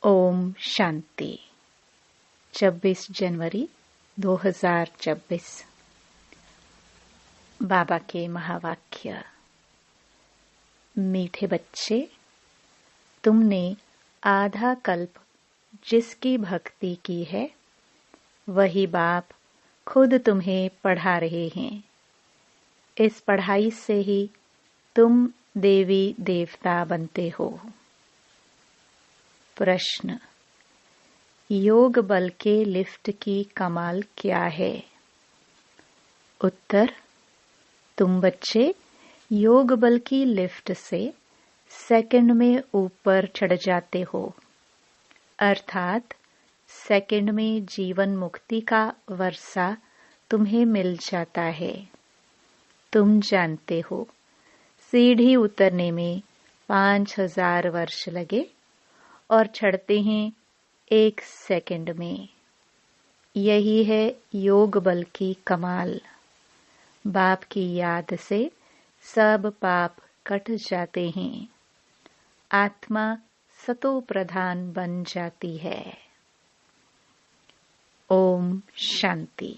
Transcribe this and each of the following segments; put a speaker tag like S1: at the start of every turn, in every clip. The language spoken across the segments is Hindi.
S1: ओम शांति। 26 जनवरी 2026। बाबा के महावाक्य। मीठे बच्चे, तुमने आधा कल्प जिसकी भक्ति की है वही बाप खुद तुम्हें पढ़ा रहे हैं। इस पढ़ाई से ही तुम देवी देवता बनते हो। प्रश्न, योग बल के लिफ्ट की कमाल क्या है? उत्तर, तुम बच्चे योग बल की लिफ्ट से सेकंड में ऊपर चढ़ जाते हो, अर्थात सेकंड में जीवन मुक्ति का वर्षा तुम्हें मिल जाता है। तुम जानते हो, सीढ़ी उतरने में 5000 वर्ष लगे और चढ़ते हैं 1 सेकंड में। यही है योग बल की कमाल। बाप की याद से सब पाप कट जाते हैं। आत्मा सतो प्रधान बन जाती है। ओम शांति।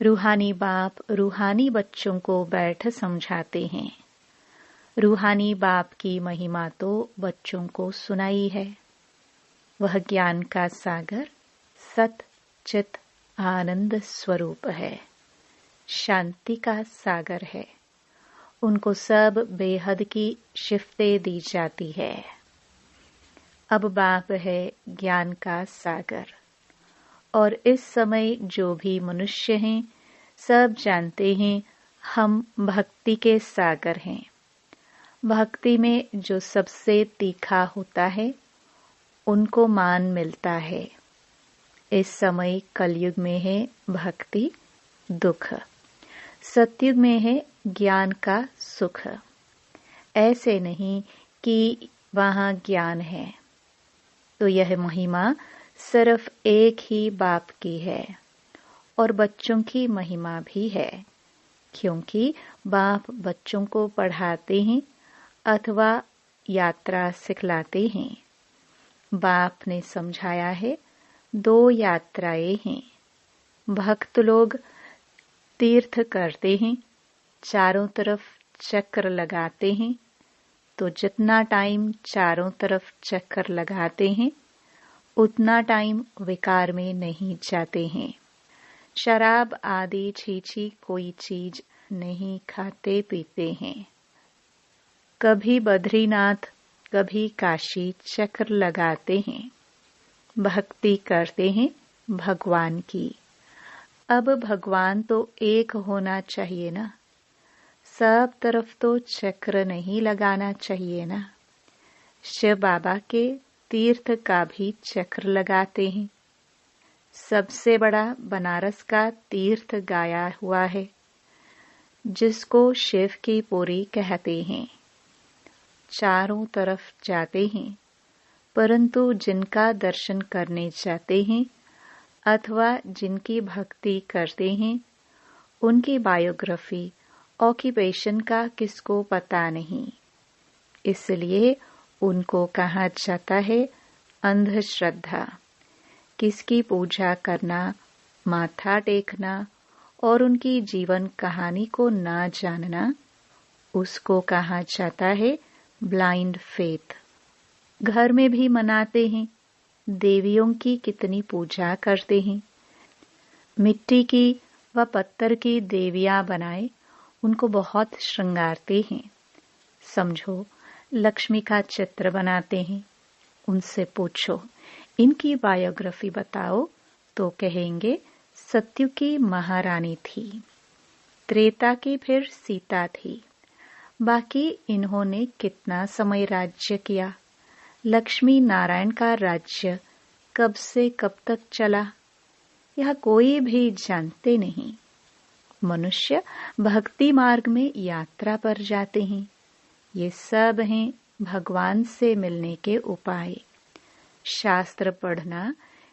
S1: रूहानी बाप रूहानी बच्चों को बैठ समझाते हैं। रूहानी बाप की महिमा तो बच्चों को सुनाई है। वह ज्ञान का सागर सत चित आनंद स्वरूप है, शांति का सागर है। उनको सब बेहद की शिफ्तें दी जाती है। अब बाप है ज्ञान का सागर, और इस समय जो भी मनुष्य हैं सब जानते हैं हम भक्ति के सागर हैं। भक्ति में जो सबसे तीखा होता है उनको मान मिलता है। इस समय कलयुग में है भक्ति दुख, सतयुग में है ज्ञान का सुख। ऐसे नहीं कि वहाँ ज्ञान है। तो यह महिमा सिर्फ एक ही बाप की है, और बच्चों की महिमा भी है, क्योंकि बाप बच्चों को पढ़ाते हैं अथवा यात्रा सिखलाते हैं। बाप ने समझाया है 2 यात्राएं हैं। भक्त लोग तीर्थ करते हैं, चारों तरफ चक्र लगाते हैं, तो जितना टाइम चारों तरफ चक्कर लगाते हैं उतना टाइम विकार में नहीं जाते हैं। शराब आदि छीछी कोई चीज नहीं खाते पीते हैं। कभी बद्रीनाथ कभी काशी चक्र लगाते हैं। भक्ति करते हैं भगवान की। अब भगवान तो एक होना चाहिए ना, सब तरफ तो चक्र नहीं लगाना चाहिए ना। शिव बाबा के तीर्थ का भी चक्र लगाते हैं। सबसे बड़ा बनारस का तीर्थ गाया हुआ है, जिसको शिव की पुरी कहते हैं। चारों तरफ जाते हैं, परंतु जिनका दर्शन करने जाते हैं अथवा जिनकी भक्ति करते हैं उनकी बायोग्राफी ऑक्यूपेशन का किसको पता नहीं। इसलिए उनको कहा जाता है अंधश्रद्धा। किसकी पूजा करना, माथा टेकना और उनकी जीवन कहानी को ना जानना, उसको कहा जाता है ब्लाइंड फेथ। घर में भी मनाते हैं, देवियों की कितनी पूजा करते हैं। मिट्टी की व पत्थर की देवियां बनाए उनको बहुत श्रृंगारते हैं। समझो लक्ष्मी का चित्र बनाते हैं। उनसे पूछो इनकी बायोग्राफी बताओ, तो कहेंगे सत्यु की महारानी थी, त्रेता की फिर सीता थी। बाकी इन्होंने कितना समय राज्य किया। लक्ष्मी नारायण का राज्य कब से कब तक चला, यह कोई भी जानते नहीं। मनुष्य भक्ति मार्ग में यात्रा पर जाते हैं। ये सब हैं भगवान से मिलने के उपाय। शास्त्र पढ़ना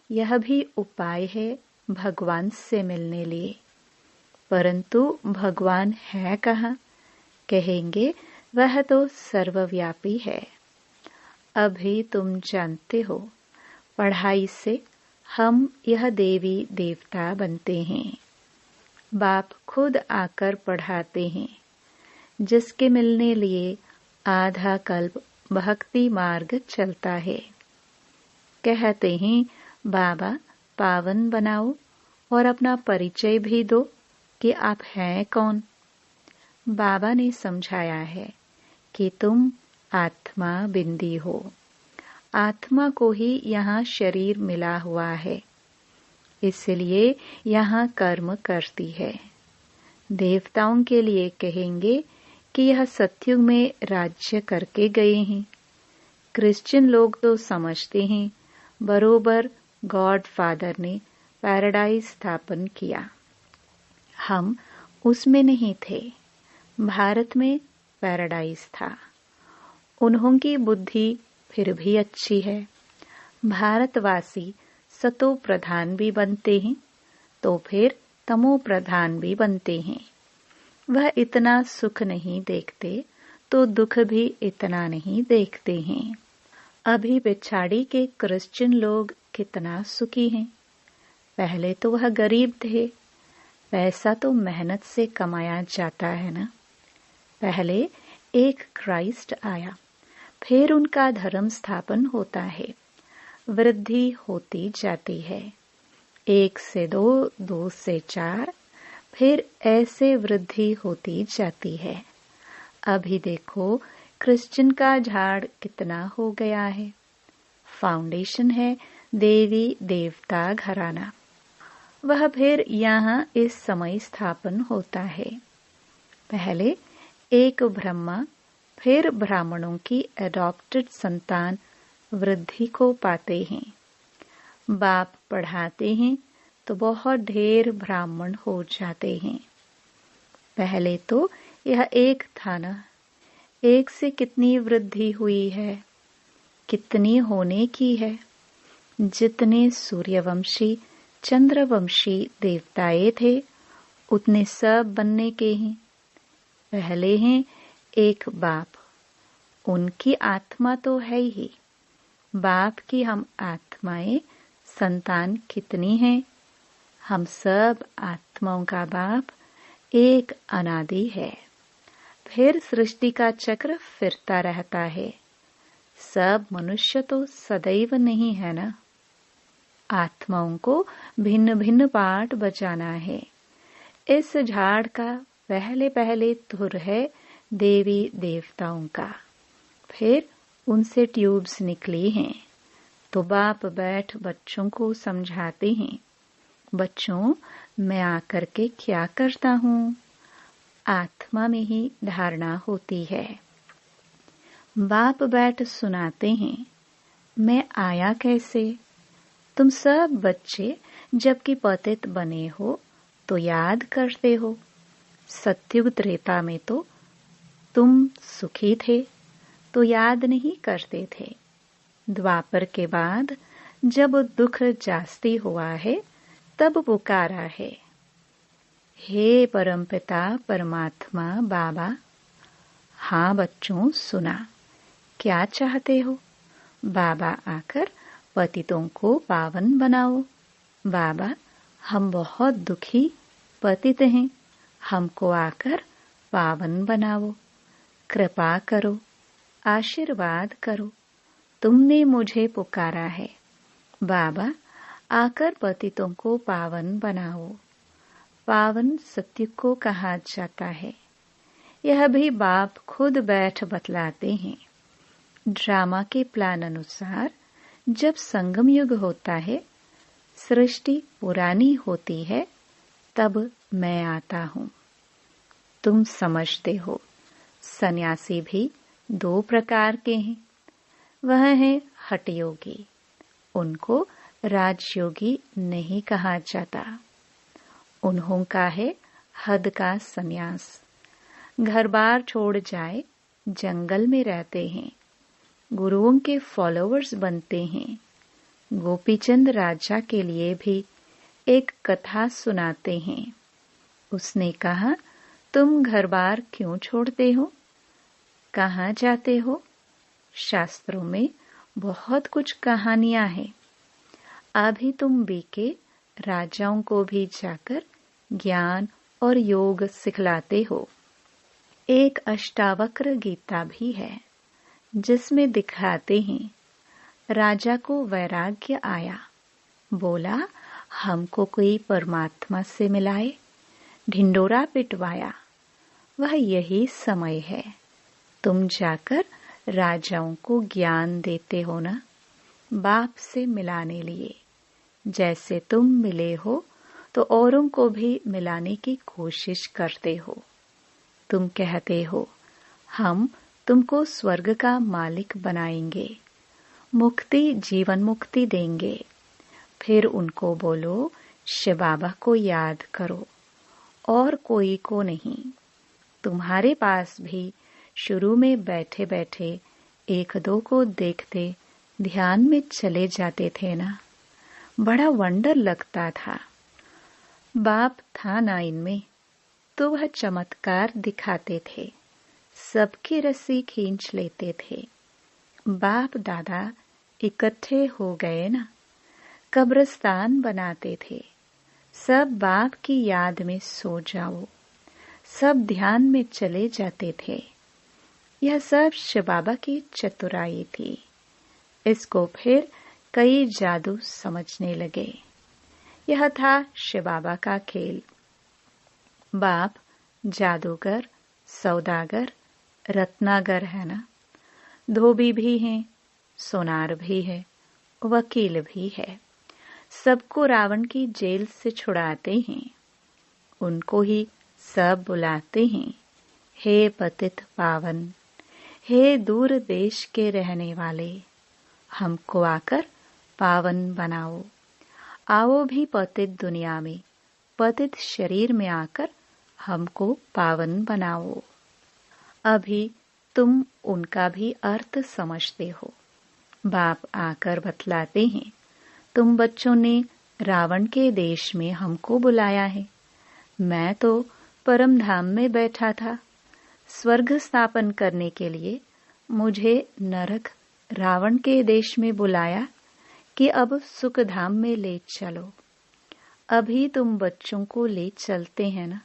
S1: यह भी उपाय है भगवान से मिलने लिए। परंतु भगवान है कहाँ? कहेंगे वह तो सर्वव्यापी है। अभी तुम जानते हो, पढ़ाई से हम यह देवी देवता बनते हैं। बाप खुद आकर पढ़ाते हैं, जिसके मिलने लिए आधा कल्प भक्ति मार्ग चलता है। कहते हैं, बाबा पावन बनाओ और अपना परिचय भी दो कि आप हैं कौन। बाबा ने समझाया है कि तुम आत्मा बिंदी हो। आत्मा को ही यहाँ शरीर मिला हुआ है, इसलिए यहाँ कर्म करती है। देवताओं के लिए कहेंगे कि यह सतयुग में राज्य करके गए हैं। क्रिश्चियन लोग तो समझते हैं बरोबर गॉड फादर ने पैराडाइज स्थापन किया। हम उसमें नहीं थे। भारत में पैराडाइज था। उन्हों की बुद्धि फिर भी अच्छी है। भारतवासी सतो प्रधान भी बनते हैं तो फिर तमो प्रधान भी बनते हैं। वह इतना सुख नहीं देखते तो दुख भी इतना नहीं देखते हैं। अभी पिछाड़ी के क्रिश्चियन लोग कितना सुखी हैं। पहले तो वह गरीब थे। पैसा तो मेहनत से कमाया जाता है ना। पहले एक क्राइस्ट आया, फिर उनका धर्म स्थापन होता है। वृद्धि होती जाती है। 1 से 2, 2 से 4, फिर ऐसे वृद्धि होती जाती है। अभी देखो क्रिश्चियन का झाड़ कितना हो गया है। फाउंडेशन है देवी देवता घराना। वह फिर यहाँ इस समय स्थापन होता है। पहले एक ब्रह्मा, फिर ब्राह्मणों की एडॉप्टेड संतान वृद्धि को पाते हैं। बाप पढ़ाते हैं तो बहुत ढेर ब्राह्मण हो जाते हैं। पहले तो यह एक था ना। एक से कितनी वृद्धि हुई है, कितनी होने की है। जितने सूर्यवंशी चंद्रवंशी देवताएं थे उतने सब बनने के हैं। पहले हैं एक बाप, उनकी आत्मा तो है ही। बाप की हम आत्माएं संतान कितनी हैं। हम सब आत्माओं का बाप एक अनादि है। फिर सृष्टि का चक्र फिरता रहता है। सब मनुष्य तो सदैव नहीं है ना। आत्माओं को भिन्न भिन्न पार्ट बजाना है। इस झाड़ का पहले पहले धुर है देवी देवताओं का। फिर उनसे ट्यूब्स निकली हैं। तो बाप बैठ बच्चों को समझाते हैं, बच्चों मैं आकर के क्या करता हूँ। आत्मा में ही धारणा होती है। बाप बैठ सुनाते हैं, मैं आया कैसे। तुम सब बच्चे जबकि पतित बने हो तो याद करते हो। सतयुग त्रेता में तो तुम सुखी थे तो याद नहीं करते थे। द्वापर के बाद जब दुख जास्ती हुआ है तब पुकारा है, हे परमपिता परमात्मा बाबा। हाँ बच्चों सुना, क्या चाहते हो। बाबा आकर पतितों को पावन बनाओ। बाबा हम बहुत दुखी पतित हैं, हमको आकर पावन बनाओ। कृपा करो, आशीर्वाद करो। तुमने मुझे पुकारा है। बाबा आकर पतितों को पावन बनाओ। पावन सत्य को कहा जाता है। यह भी बाप खुद बैठ बतलाते हैं। ड्रामा के प्लान अनुसार जब संगम युग होता है, सृष्टि पुरानी होती है, तब मैं आता हूँ। तुम समझते हो सन्यासी भी 2 प्रकार के हैं। वह है हठयोगी, उनको राजयोगी नहीं कहा जाता। उन्हों का है हद का सन्यास। घर बार छोड़ जाए जंगल में रहते हैं। गुरुओं के फॉलोअर्स बनते हैं। गोपीचंद राजा के लिए भी एक कथा सुनाते हैं। उसने कहा, तुम घर बार क्यों छोड़ते हो, कहाँ जाते हो। शास्त्रों में बहुत कुछ कहानियां हैं। अभी तुम बीके राजाओं को भी जाकर ज्ञान और योग सिखलाते हो। एक अष्टावक्र गीता भी है जिसमें दिखाते हैं राजा को वैराग्य आया, बोला हमको कोई परमात्मा से मिलाए, ढिंडोरा पिटवाया। वह यही समय है, तुम जाकर राजाओं को ज्ञान देते हो ना, बाप से मिलाने लिए। जैसे तुम मिले हो तो औरों को भी मिलाने की कोशिश करते हो। तुम कहते हो हम तुमको स्वर्ग का मालिक बनाएंगे, मुक्ति जीवन मुक्ति देंगे। फिर उनको बोलो शिव बाबा को याद करो और कोई को नहीं। तुम्हारे पास भी शुरू में बैठे बैठे एक दो को देखते ध्यान में चले जाते थे ना, बड़ा वंडर लगता था। बाप था ना इनमें, तो वह चमत्कार दिखाते थे, सबकी रस्सी खींच लेते थे। बाप दादा इकट्ठे हो गए ना, कब्रिस्तान बनाते थे। सब बाप की याद में सो जाओ, सब ध्यान में चले जाते थे। यह सब शिव बाबा की चतुराई थी। इसको फिर कई जादू समझने लगे। यह था शिव बाबा का खेल। बाप जादूगर, सौदागर, रत्नागर है ना, धोबी भी हैं, सोनार भी है, वकील भी है। सबको रावण की जेल से छुड़ाते हैं। उनको ही सब बुलाते हैं, हे पतित पावन, हे दूर देश के रहने वाले, हमको आकर पावन बनाओ। आओ भी पतित दुनिया में, पतित शरीर में आकर हमको पावन बनाओ। अभी तुम उनका भी अर्थ समझते हो। बाप आकर बतलाते हैं, तुम बच्चों ने रावण के देश में हमको बुलाया है। मैं तो परम धाम में बैठा था। स्वर्ग स्थापन करने के लिए मुझे नरक रावण के देश में बुलाया कि अब सुख धाम में ले चलो। अभी तुम बच्चों को ले चलते हैं ना,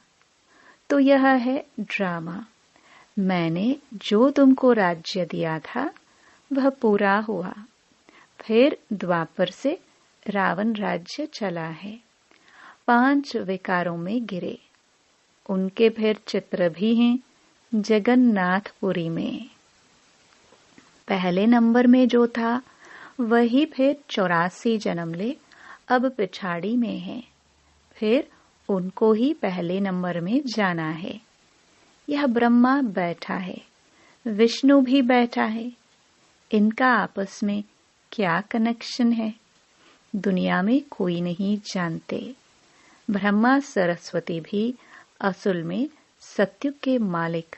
S1: तो यह है ड्रामा। मैंने जो तुमको राज्य दिया था वह पूरा हुआ। फिर द्वापर से रावण राज्य चला है। 5 विकारों में गिरे। उनके फिर चित्र भी हैं जगन्नाथपुरी में। पहले नंबर में जो था वही फिर 84 जन्म ले अब पिछाड़ी में है। फिर उनको ही पहले नंबर में जाना है। यह ब्रह्मा बैठा है, विष्णु भी बैठा है। इनका आपस में क्या कनेक्शन है, दुनिया में कोई नहीं जानते। ब्रह्मा सरस्वती भी असल में सत्युग के मालिक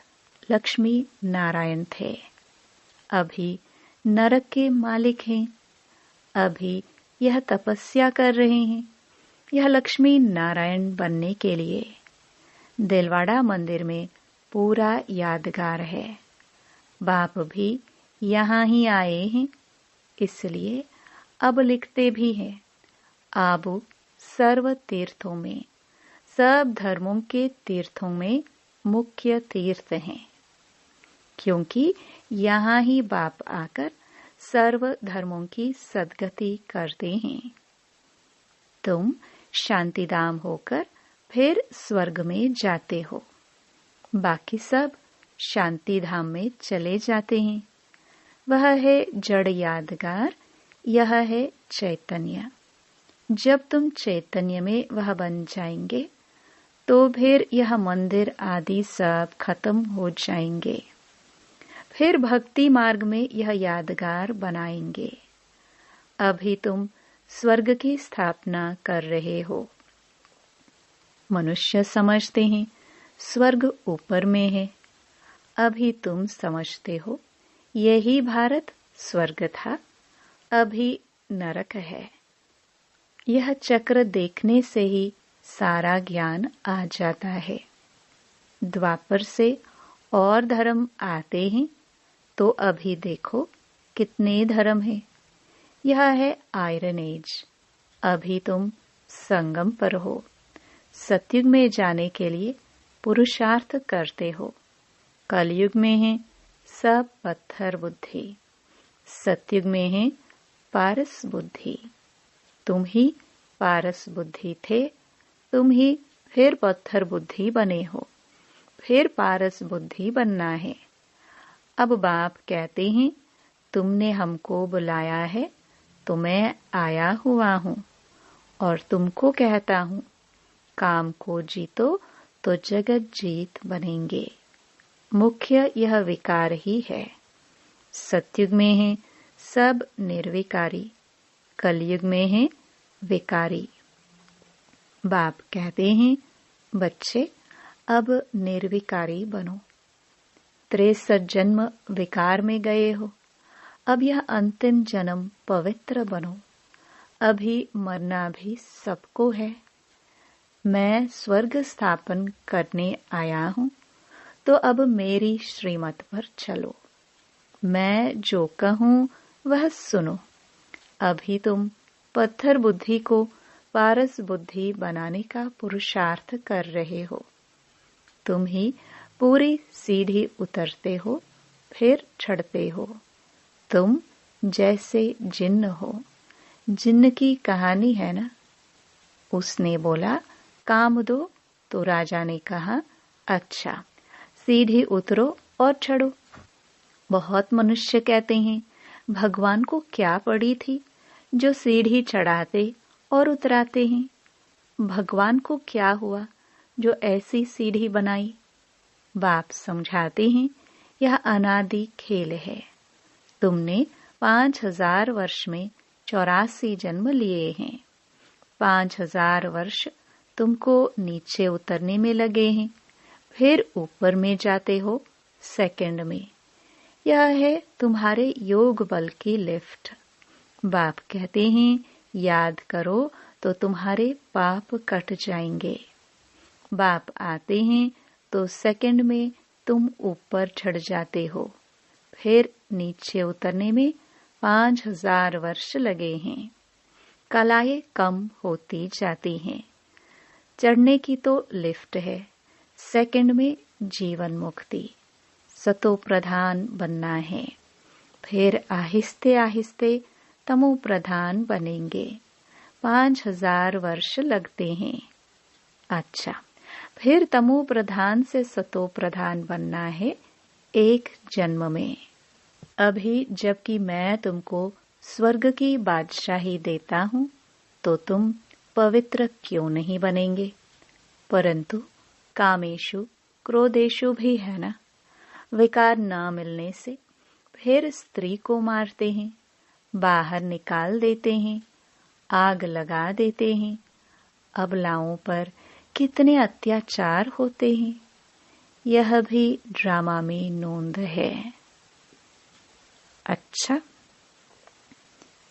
S1: लक्ष्मी नारायण थे। अभी नरक के मालिक हैं। अभी यह तपस्या कर रहे हैं, यह लक्ष्मी नारायण बनने के लिए। दिलवाड़ा मंदिर में पूरा यादगार है। बाप भी यहाँ ही आए हैं, इसलिए अब लिखते भी हैं। आबू सर्व तीर्थों में, सब धर्मों के तीर्थों में मुख्य तीर्थ हैं, क्योंकि यहाँ ही बाप आकर सर्व धर्मों की सद्गति करते हैं। तुम शांतिधाम होकर फिर स्वर्ग में जाते हो। बाकी सब शांतिधाम में चले जाते हैं। वह है जड़ यादगार, यह है चैतन्य। जब तुम चैतन्य में वह बन जाएंगे तो फिर यह मंदिर आदि सब खत्म हो जाएंगे। फिर भक्ति मार्ग में यह यादगार बनाएंगे। अभी तुम स्वर्ग की स्थापना कर रहे हो। मनुष्य समझते हैं स्वर्ग ऊपर में है। अभी तुम समझते हो यही भारत स्वर्ग था, अभी नरक है। यह चक्र देखने से ही सारा ज्ञान आ जाता है। द्वापर से और धर्म आते हैं तो अभी देखो कितने धर्म हैं। यह है आयरन एज। अभी तुम संगम पर हो। सतयुग में जाने के लिए पुरुषार्थ करते हो। कलयुग में है सब पत्थर बुद्धि, सतयुग में है पारस बुद्धि। तुम ही पारस बुद्धि थे, तुम ही फिर पत्थर बुद्धि बने हो, फिर पारस बुद्धि बनना है। अब बाप कहते हैं तुमने हमको बुलाया है तो मैं आया हुआ हूँ और तुमको कहता हूँ काम को जीतो तो जगत जीत बनेंगे। मुख्य यह विकार ही है। सतयुग में है सब निर्विकारी, कलयुग में है विकारी। बाप कहते हैं बच्चे अब निर्विकारी बनो। 63 जन्म विकार में गए हो, अब यह अंतिम जन्म पवित्र बनो। अभी मरना भी सबको है। मैं स्वर्ग स्थापन करने आया हूँ तो अब मेरी श्रीमत पर चलो। मैं जो कहूँ वह सुनो। अभी तुम पत्थर बुद्धि को पारस बुद्धि बनाने का पुरुषार्थ कर रहे हो। तुम ही पूरी सीढ़ी उतरते हो फिर चढ़ते हो। तुम जैसे जिन्न हो। जिन्न की कहानी है ना। उसने बोला काम दो तो राजा ने कहा अच्छा सीढ़ी उतरो और चढ़ो। बहुत मनुष्य कहते हैं भगवान को क्या पड़ी थी जो सीढ़ी चढ़ाते और उतराते हैं। भगवान को क्या हुआ जो ऐसी सीढ़ी बनाई। बाप समझाते हैं यह अनादि खेल है। तुमने 5000 वर्ष में 84 जन्म लिए हैं। 5000 वर्ष तुमको नीचे उतरने में लगे हैं, फिर ऊपर में जाते हो सेकंड में। यह है तुम्हारे योग बल की लिफ्ट। बाप कहते हैं याद करो तो तुम्हारे पाप कट जाएंगे। बाप आते हैं तो सेकंड में तुम ऊपर चढ़ जाते हो, फिर नीचे उतरने में 5000 वर्ष लगे हैं। कलाएं कम होती जाती हैं। चढ़ने की तो लिफ्ट है, सेकंड में जीवन मुक्ति। सतो प्रधान बनना है, फिर आहिस्ते आहिस्ते तमो प्रधान बनेंगे। 5000 वर्ष लगते हैं। अच्छा, फिर तमो प्रधान से सतो प्रधान बनना है एक जन्म में। अभी जबकि मैं तुमको स्वर्ग की बादशाही देता हूँ तो तुम पवित्र क्यों नहीं बनेंगे। परंतु कामेशु क्रोधेशु भी है ना। विकार न मिलने से फिर स्त्री को मारते हैं, बाहर निकाल देते हैं, आग लगा देते हैं। अबलाओं पर कितने अत्याचार होते हैं। यह भी ड्रामा में नोंद है। अच्छा,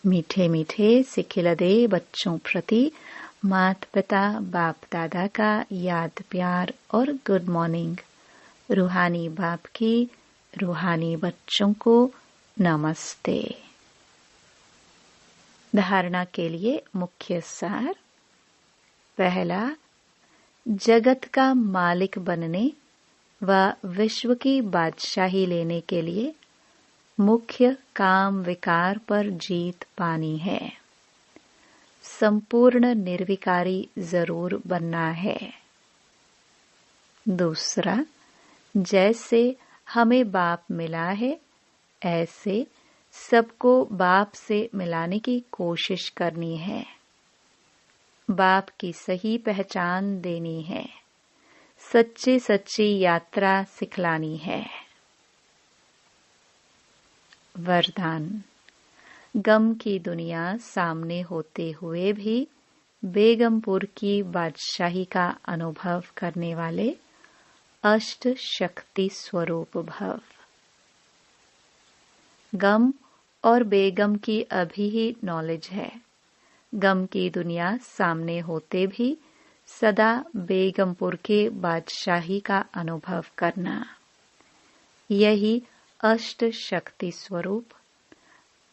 S1: मीठे मीठे सिखिलदे बच्चों प्रति माता पिता बाप दादा का याद प्यार और गुड मॉर्निंग। रूहानी बाप की रूहानी बच्चों को नमस्ते। धारणा के लिए मुख्य सार। पहला, जगत का मालिक बनने व विश्व की बादशाही लेने के लिए मुख्य काम विकार पर जीत पानी है। संपूर्ण निर्विकारी जरूर बनना है। दूसरा, जैसे हमें बाप मिला है ऐसे सबको बाप से मिलाने की कोशिश करनी है। बाप की सही पहचान देनी है। सच्ची सच्ची यात्रा सिखलानी है। वरदान। गम की दुनिया सामने होते हुए भी बेगमपुर की बादशाही का अनुभव करने वाले अष्ट शक्ति स्वरूप भव। गम और बेगम की अभी ही नॉलेज है। गम की दुनिया सामने होते भी सदा बेगमपुर के बादशाही का अनुभव करना, यही अष्ट शक्ति स्वरूप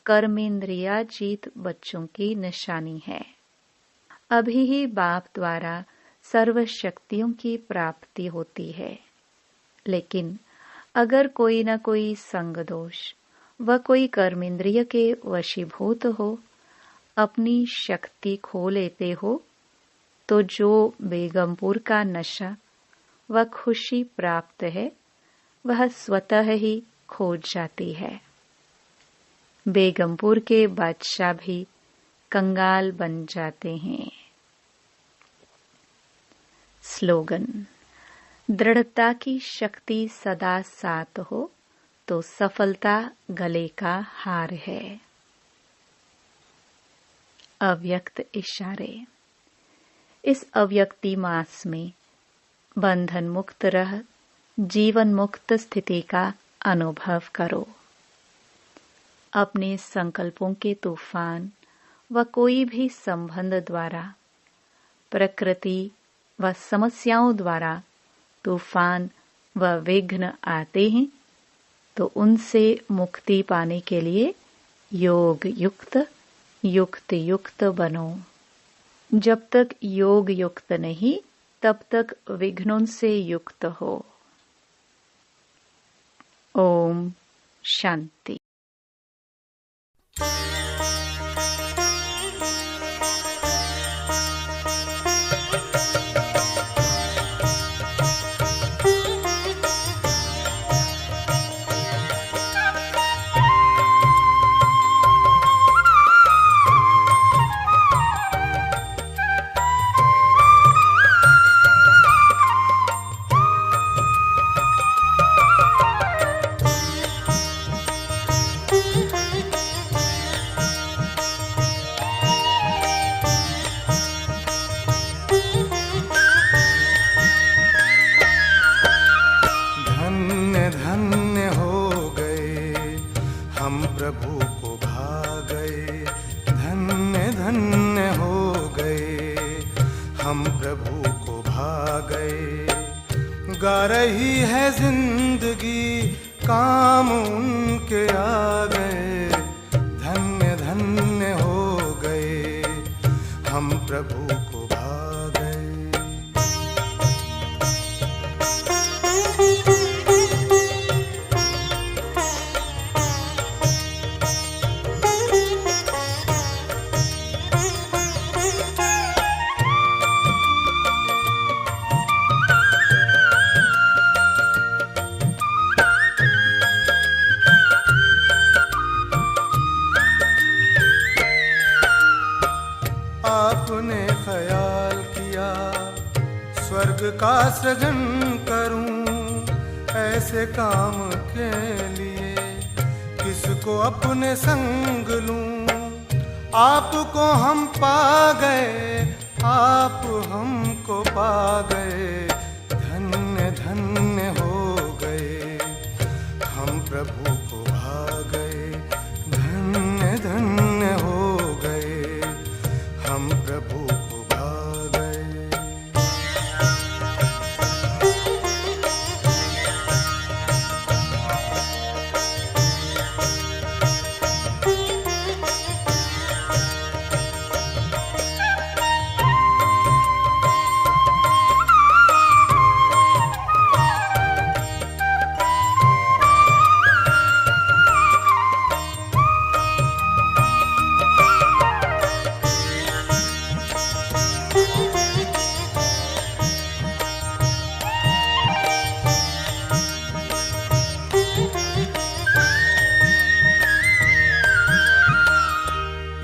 S1: कर्मेंद्रियाजीत बच्चों की निशानी है। अभी ही बाप द्वारा सर्व शक्तियों की प्राप्ति होती है, लेकिन अगर कोई न कोई संग दोष व कोई कर्मेंद्रिय के वशीभूत हो, अपनी शक्ति खो लेते हो, तो जो बेगमपुर का नशा व खुशी प्राप्त है वह स्वतः ही खो जाती है। बेगमपुर के बादशाह भी कंगाल बन जाते हैं। स्लोगन: दृढ़ता की शक्ति सदा साथ हो तो सफलता गले का हार है। अव्यक्त इशारे: इस अव्यक्ति मास में बंधन मुक्त रह जीवन मुक्त स्थिति का अनुभव करो। अपने संकल्पों के तूफान व कोई भी संबंध द्वारा, प्रकृति व समस्याओं द्वारा तूफान व विघ्न आते हैं, तो उनसे मुक्ति पाने के लिए योग युक्त युक्त युक्त बनो। जब तक योग युक्त नहीं, तब तक विघ्नों से युक्त हो। ओम शांति।
S2: प्रभु को भा गए, धन्य धन्य हो गए, हम प्रभु को भा गए। गा रही है जिंदगी, काम उनके आ गए, धन्य धन्य हो गए, हम प्रभु को भा गए। आपने ख्याल किया स्वर्ग का सृजन करूं, ऐसे काम के लिए किसको अपने संग लूं। आपको हम पा गए, आप हमको पा गए, धन्य धन्य हो गए, हम प्रभु को भा गए, धन्य धन्य हो गए, हम प्रभु को भा गए।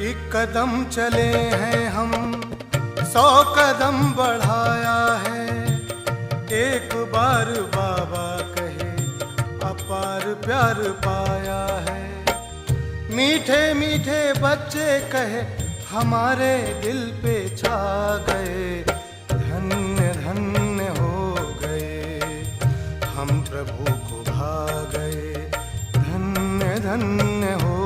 S2: एक कदम चले हैं हम, 100 कदम बढ़ाया है। एक बार बाबा कहे, अपार प्यार पाया है। मीठे मीठे बच्चे कहे, हमारे दिल पे छा गए, धन्य धन्य हो गए, हम प्रभु को भा गए, धन्य धन्य हो